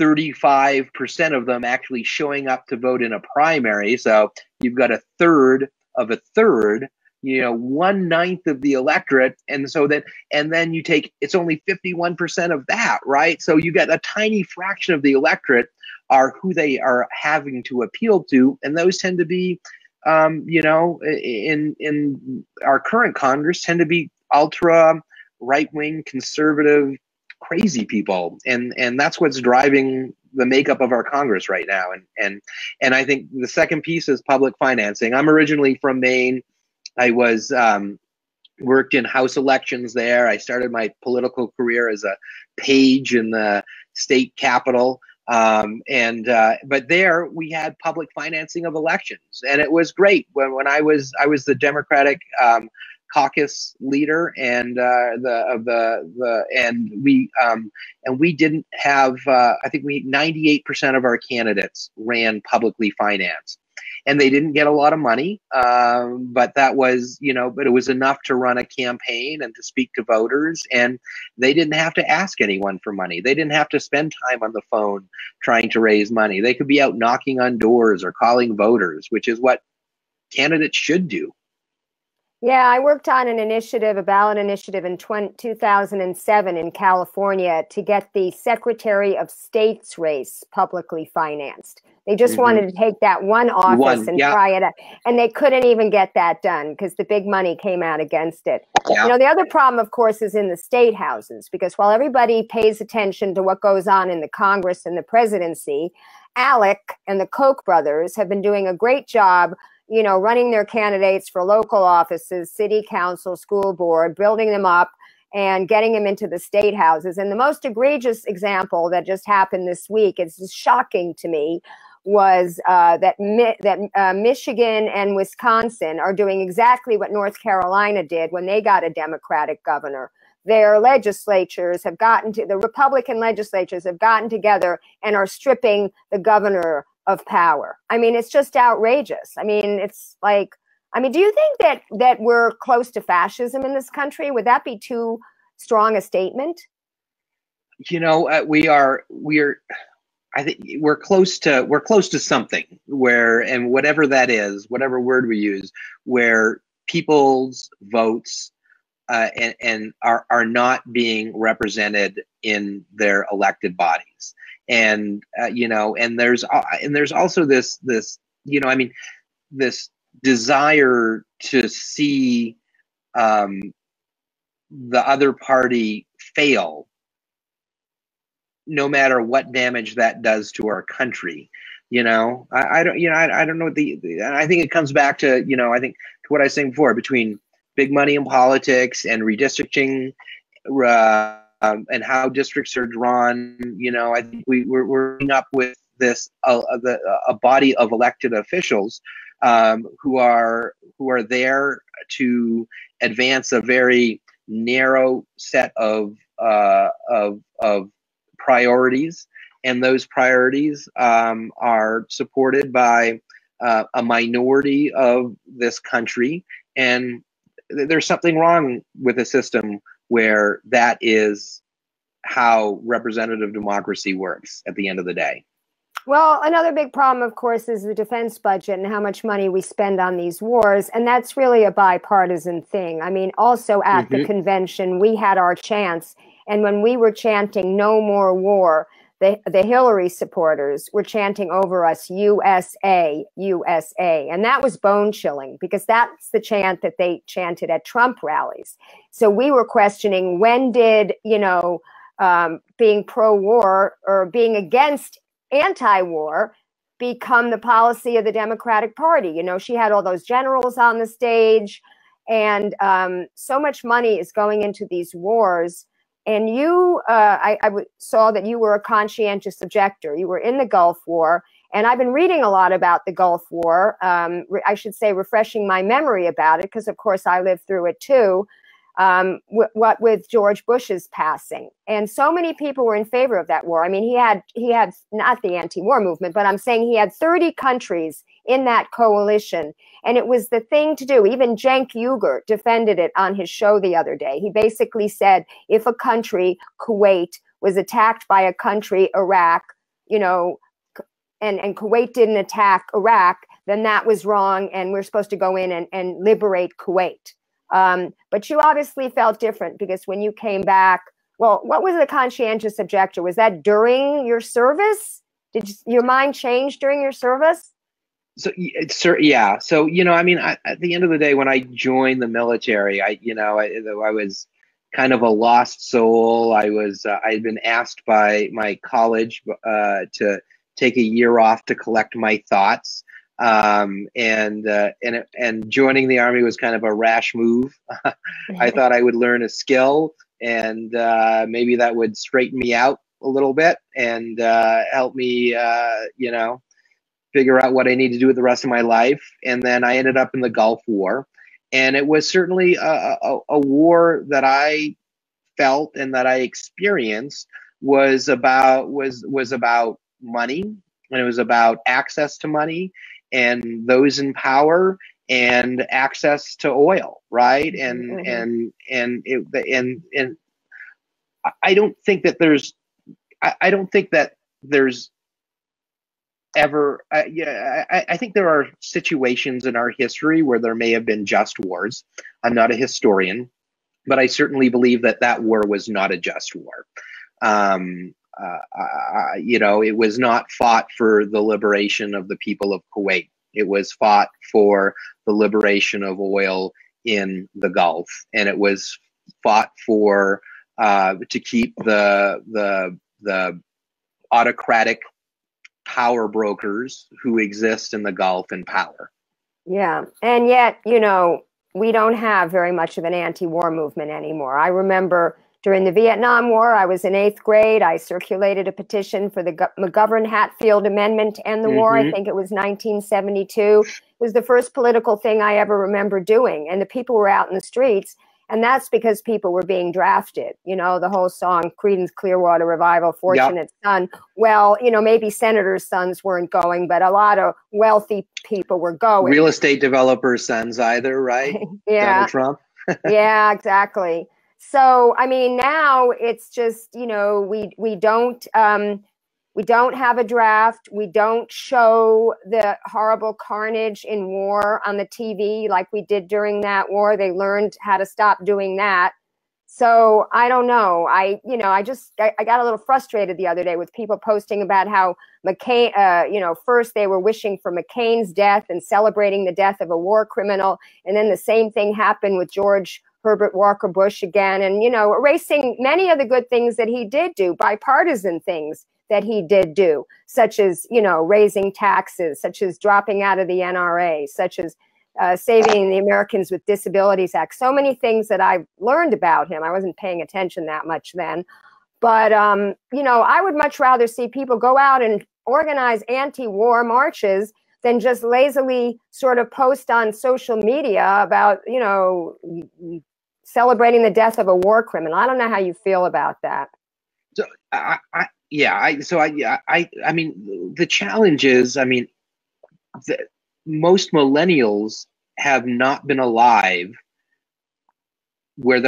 35% of them actually showing up to vote in a primary. So you've got a third of a third, 1/9 of the electorate. And so and then you take, it's only 51% of that, right? So you get a tiny fraction of the electorate are who they are having to appeal to. And those tend to be, in our current Congress, tend to be ultra right-wing conservative crazy people, and that's what's driving the makeup of our Congress right now. And I think the second piece is public financing. I'm originally from Maine. I was worked in House elections there. I started my political career as a page in the state capitol, but there we had public financing of elections, and it was great. When I was the Democratic caucus leader, and we didn't have, I think 98% of our candidates ran publicly financed, and they didn't get a lot of money, but that was, but it was enough to run a campaign and to speak to voters, and they didn't have to ask anyone for money. They didn't have to spend time on the phone trying to raise money. They could be out knocking on doors or calling voters, which is what candidates should do. Yeah, I worked on a ballot initiative in 2007 in California to get the Secretary of State's race publicly financed. They just wanted to take that one office and try it out. And they couldn't even get that done because the big money came out against it. Yeah. The other problem, of course, is in the state houses, because while everybody pays attention to what goes on in the Congress and the presidency, Alec and the Koch brothers have been doing a great job running their candidates for local offices, city council, school board, building them up and getting them into the state houses. And the most egregious example that just happened this week, it's just shocking to me, was that Michigan and Wisconsin are doing exactly what North Carolina did when they got a Democratic governor. Their legislatures have the Republican legislatures have gotten together and are stripping the governor of power. I mean, it's just outrageous. I mean, it's like, do you think that we're close to fascism in this country? Would that be too strong a statement? I think we're close to something where, and whatever that is, whatever word we use, where people's votes and are not being represented in their elected bodies. And and there's also this this desire to see the other party fail, no matter what damage that does to our country. I don't know I think it comes back to I think to what I was saying before, between big money in politics and redistricting. And how districts are drawn, I think we're up with this a body of elected officials who are there to advance a very narrow set of priorities, and those priorities are supported by a minority of this country, and there's something wrong with a system where that is how representative democracy works at the end of the day. Well, another big problem, of course, is the defense budget and how much money we spend on these wars. And that's really a bipartisan thing. I mean, also at the convention, we had our chants. And when we were chanting "No More War," the Hillary supporters were chanting over us, "USA, USA." And that was bone chilling, because that's the chant that they chanted at Trump rallies. So we were questioning, when did, being pro-war or being against anti-war become the policy of the Democratic Party? She had all those generals on the stage, and so much money is going into these wars. And you, I saw that you were a conscientious objector. You were in the Gulf War, and I've been reading a lot about the Gulf War. I should say, refreshing my memory about it, because of course I lived through it too. what with George Bush's passing. And so many people were in favor of that war. I mean, he had not the anti-war movement, but I'm saying he had 30 countries in that coalition. And it was the thing to do. Even Cenk Uygur defended it on his show the other day. He basically said, if a country, Kuwait, was attacked by a country, Iraq, you know, and Kuwait didn't attack Iraq, then that was wrong, and we're supposed to go in and liberate Kuwait. But you obviously felt different, because when you came back, well, what was the conscientious objector? Was that during your service? Did your mind change during your service? So, yeah. So, you know, I mean, at the end of the day, when I joined the military, I was kind of a lost soul. I'd been asked by my college to take a year off to collect my thoughts. And joining the Army was kind of a rash move. I thought I would learn a skill, and maybe that would straighten me out a little bit and help me, you know, figure out what I need to do with the rest of my life. And then I ended up in the Gulf War, and it was certainly a war that I felt and that I experienced was about money, and it was about access to money and those in power and access to oil, right? And I don't think that there's ever. I think there are situations in our history where there may have been just wars. I'm not a historian, but I certainly believe that war was not a just war. You know, it was not fought for the liberation of the people of Kuwait. It was fought for the liberation of oil in the Gulf, and it was fought for to keep the autocratic power brokers who exist in the Gulf in power. Yeah, and yet, you know, we don't have very much of an anti-war movement anymore. I remember during the Vietnam War, I was in 8th grade. I circulated a petition for the McGovern-Hatfield Amendment to end the war. I think it was 1972. It was the first political thing I ever remember doing. And the people were out in the streets. And that's because people were being drafted. You know, the whole song, Creedence Clearwater Revival, Fortunate Son. Well, you know, maybe senators' sons weren't going, but a lot of wealthy people were going. Real estate developers' sons either, right? Yeah. Donald Trump. Yeah, exactly. So, I mean, now it's just, you know, we don't have a draft. We don't show the horrible carnage in war on the TV like we did during that war. They learned how to stop doing that. So I don't know. I got a little frustrated the other day with people posting about how McCain, you know, first they were wishing for McCain's death and celebrating the death of a war criminal. And then the same thing happened with George Herbert Walker Bush again, and, you know, erasing many of the good things that he did do, bipartisan things that he did do, such as, you know, raising taxes, such as dropping out of the NRA, such as saving the Americans with Disabilities Act. So many things that I've learned about him. I wasn't paying attention that much then. But, you know, I would much rather see people go out and organize anti-war marches than just lazily sort of post on social media about, you know, celebrating the death of a war criminal. I don't know how you feel about that. So I mean, the challenge is, I mean, most millennials have not been alive where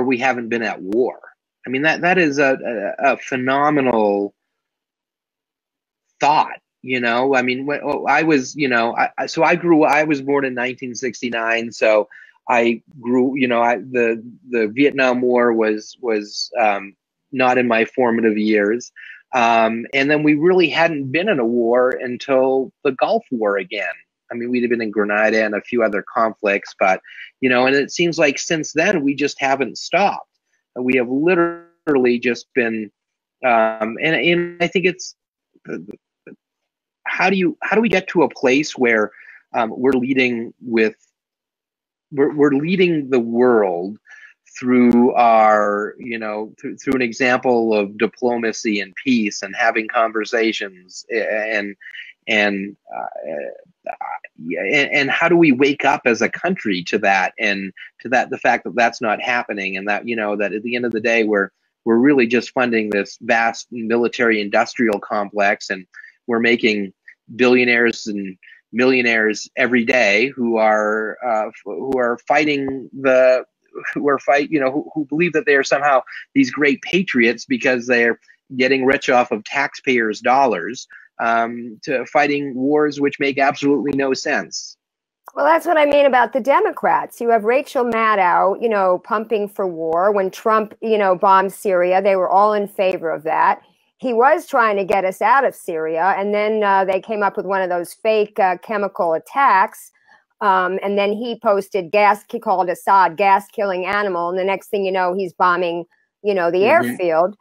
we haven't been at war. I mean, that is a phenomenal thought. You know, I mean, when I was, you know, I was born in 1969. So I grew, you know, the Vietnam War was not in my formative years. And then we really hadn't been in a war until the Gulf War again. I mean, we'd have been in Grenada and a few other conflicts, but, you know, and it seems like since then we just haven't stopped. We have literally just been, and I think it's, how do we get to a place where we're leading the world through our, you know, through an example of diplomacy and peace and having conversations, and and and how do we wake up as a country to that, and to that, the fact that that's not happening, and that, that at the end of the day, we're really just funding this vast military industrial complex, and we're making billionaires and millionaires every day who are fighting who believe that they are somehow these great patriots because they're getting rich off of taxpayers' dollars, to fighting wars which make absolutely no sense. Well, that's what I mean about the Democrats. You have Rachel Maddow, pumping for war. When Trump, bombed Syria, they were all in favor of that. He was trying to get us out of Syria, and then they came up with one of those fake chemical attacks. And then he posted he called Assad gas-killing animal, and the next thing you know, he's bombing, the airfield.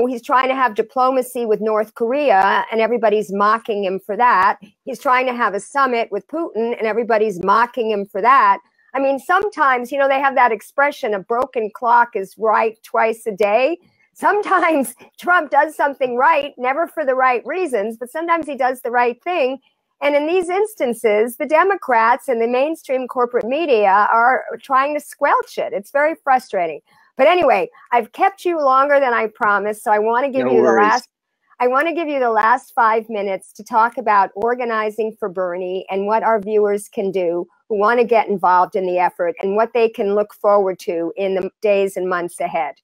He's trying to have diplomacy with North Korea, and everybody's mocking him for that. He's trying to have a summit with Putin, and everybody's mocking him for that. I mean, sometimes, they have that expression, a broken clock is right twice a day. Sometimes Trump does something right, never for the right reasons, but sometimes he does the right thing. And in these instances, the Democrats and the mainstream corporate media are trying to squelch it. It's very frustrating. But anyway, I've kept you longer than I promised, so I want to give you the last 5 minutes to talk about organizing for Bernie and what our viewers can do who want to get involved in the effort, and what they can look forward to in the days and months ahead.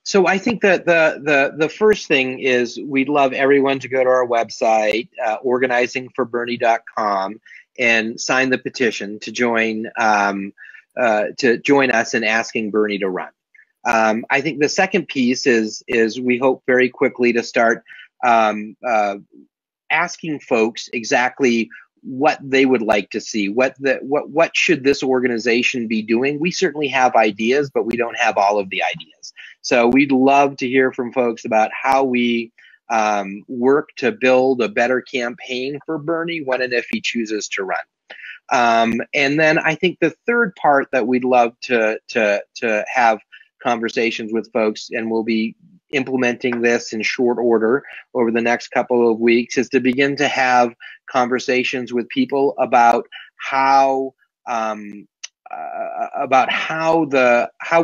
So I think that the first thing is we'd love everyone to go to our website, organizingforbernie.com, and sign the petition to join us in asking Bernie to run. I think the second piece is we hope very quickly to start asking folks exactly what they would like to see. What should this organization be doing? We certainly have ideas, but we don't have all of the ideas. So we'd love to hear from folks about how we work to build a better campaign for Bernie when and if he chooses to run. And then I think the third part that we'd love to have conversations with folks, and we'll be implementing this in short order over the next couple of weeks, is to begin to have conversations with people about how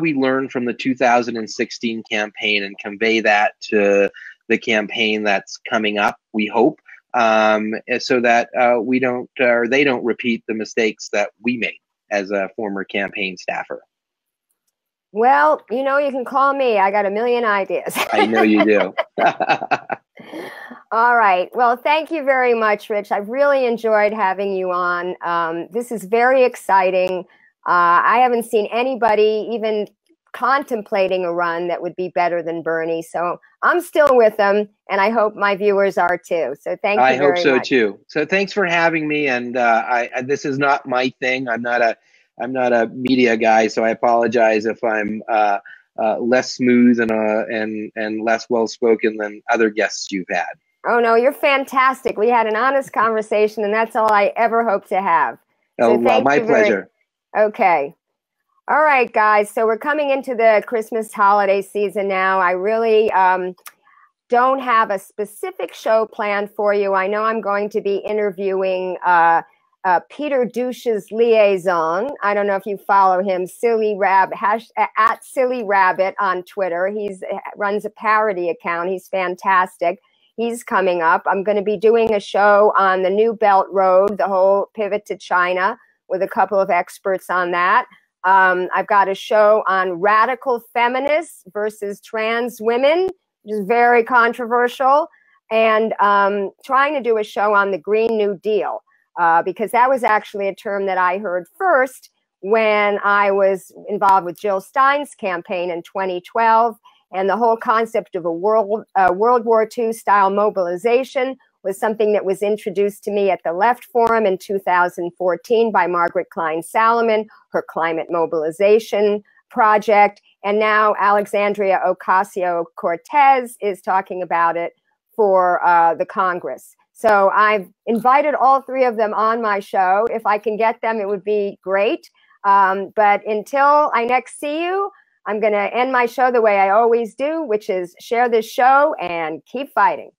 we learn from the 2016 campaign and convey that to the campaign that's coming up, we hope, so that we don't or they don't repeat the mistakes that we made as a former campaign staffer. Well, you can call me. I got a million ideas. I know you do. All right. Well, thank you very much, Rich. I've really enjoyed having you on. This is very exciting. I haven't seen anybody even contemplating a run that would be better than Bernie. So I'm still with them, and I hope my viewers are too. So thank you very much. I hope so too. So thanks for having me. And this is not my thing. I'm not a media guy, so I apologize if I'm less smooth and less well spoken than other guests you've had. Oh no, you're fantastic. We had an honest conversation, and that's all I ever hope to have. So my pleasure. Okay. All right, guys. So we're coming into the Christmas holiday season now. I really don't have a specific show planned for you. I know I'm going to be interviewing Peter Douche's liaison. I don't know if you follow him, Silly Rabbit, at Silly Rabbit on Twitter. He runs a parody account. He's fantastic. He's coming up. I'm going to be doing a show on the New Belt Road, the whole pivot to China, with a couple of experts on that. I've got a show on radical feminists versus trans women, which is very controversial, and trying to do a show on the Green New Deal. Because that was actually a term that I heard first when I was involved with Jill Stein's campaign in 2012. And the whole concept of a World War II style mobilization was something that was introduced to me at the Left Forum in 2014 by Margaret Klein Salomon, her climate mobilization project. And now Alexandria Ocasio-Cortez is talking about it for the Congress. So I've invited all three of them on my show. If I can get them, it would be great. But until I next see you, I'm going to end my show the way I always do, which is share this show and keep fighting.